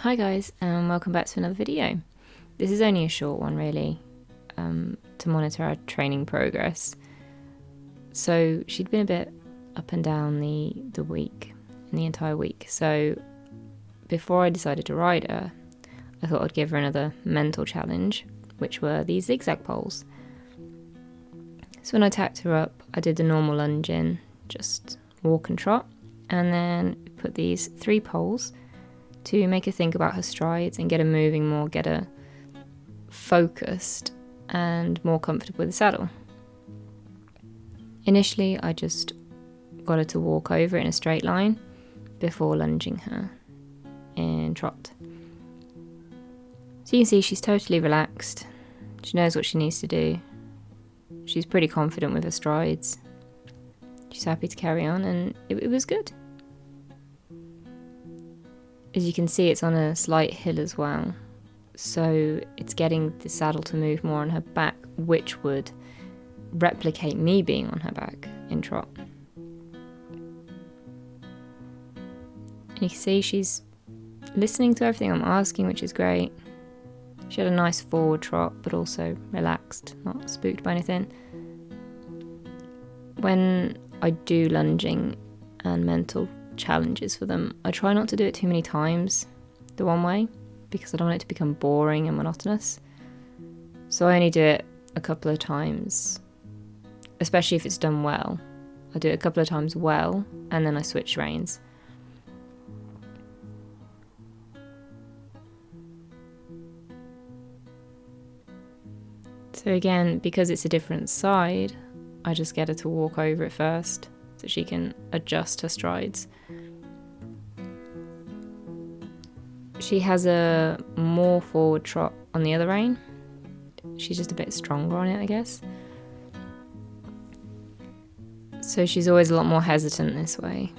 Hi guys, and welcome back to another video. This is only a short one really, to monitor our training progress. So she'd been a bit up and down the week, in the entire week. So before I decided to ride her, I thought I'd give her another mental challenge, which were these zigzag poles. So when I tacked her up, I did the normal lunge in, just walk and trot, and then put these 3 poles to make her think about her strides and get her moving more, get her focused and more comfortable with the saddle. Initially, I just got her to walk over in a straight line before lunging her in trot. So you can see she's totally relaxed. She knows what she needs to do. She's pretty confident with her strides. She's happy to carry on, and it was good. As you can see, it's on a slight hill as well, so it's getting the saddle to move more on her back, which would replicate me being on her back in trot. And you can see she's listening to everything I'm asking, which is great. She had a nice forward trot, but also relaxed, not spooked by anything. When I do lunging and mental challenges for them, I try not to do it too many times the one way, because I don't want it to become boring and monotonous. So I only do it a couple of times, especially if it's done well. I do it a couple of times well, and then I switch reins. So again, because it's a different side, I just get her to walk over it first so she can adjust her strides. She has a more forward trot on the other rein. She's just a bit stronger on it, I guess. So she's always a lot more hesitant this way.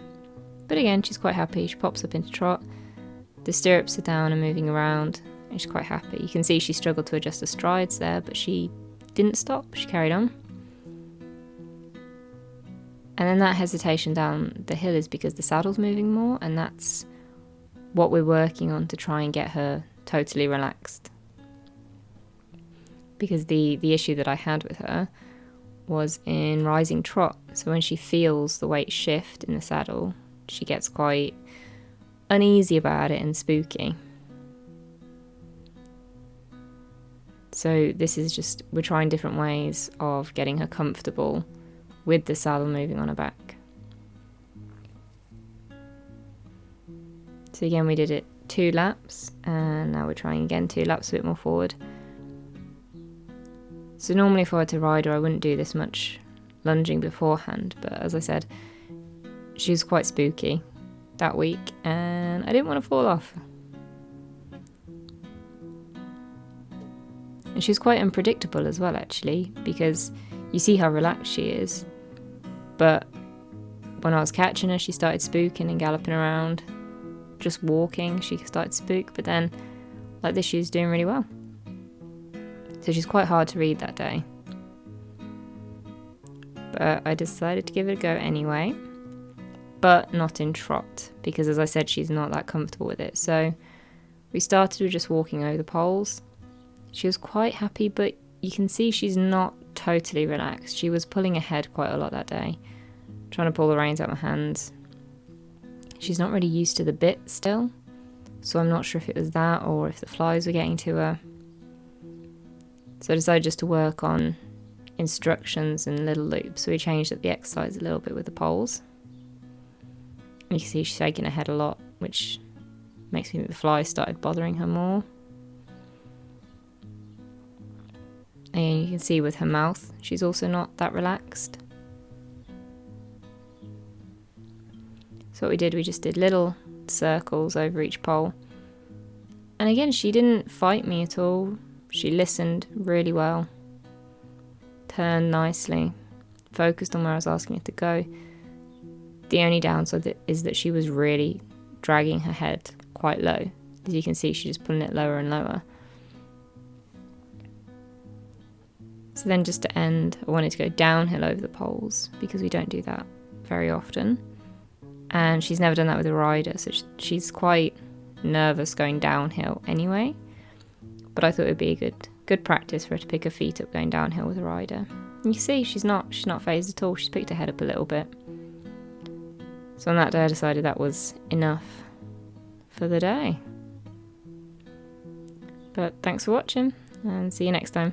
But again, she's quite happy. She pops up into trot. The stirrups are down and moving around, and she's quite happy. You can see she struggled to adjust her strides there, but she didn't stop. She carried on. And then that hesitation down the hill is because the saddle's moving more, and that's what we're working on to try and get her totally relaxed. Because the issue that I had with her was in rising trot. So when she feels the weight shift in the saddle, she gets quite uneasy about it and spooky. So this is just, we're trying different ways of getting her comfortable with the saddle moving on her back. So again, we did it 2 laps, and now we're trying again 2 laps a bit more forward. So normally if I were to ride her, I wouldn't do this much lunging beforehand, but as I said, she was quite spooky that week, and I didn't want to fall off. And she was quite unpredictable as well, actually, because you see how relaxed she is, but when I was catching her, she started spooking and galloping around. Just walking, she started to spook, but then like this, she's doing really well. So she's quite hard to read that day. But I decided to give it a go anyway, but not in trot, because as I said, she's not that comfortable with it. So we started with just walking over the poles. She was quite happy, but you can see she's not totally relaxed. She was pulling ahead quite a lot that day, trying to pull the reins out of my hands. She's not really used to the bit still, so I'm not sure if it was that or if the flies were getting to her. So I decided just to work on instructions and little loops. So we changed up the exercise a little bit with the poles. You can see she's shaking her head a lot, which makes me think the flies started bothering her more. And you can see with her mouth, she's also not that relaxed. So what we did, we just did little circles over each pole. And again, she didn't fight me at all. She listened really well, turned nicely, focused on where I was asking her to go. The only downside is that she was really dragging her head quite low. As you can see, she's just pulling it lower and lower. So then just to end, I wanted to go downhill over the poles, because we don't do that very often. And she's never done that with a rider, so she's quite nervous going downhill anyway. But I thought it would be a good practice for her to pick her feet up going downhill with a rider. And you see, she's not phased at all. She's picked her head up a little bit. So on that day I decided that was enough for the day. But thanks for watching, and see you next time.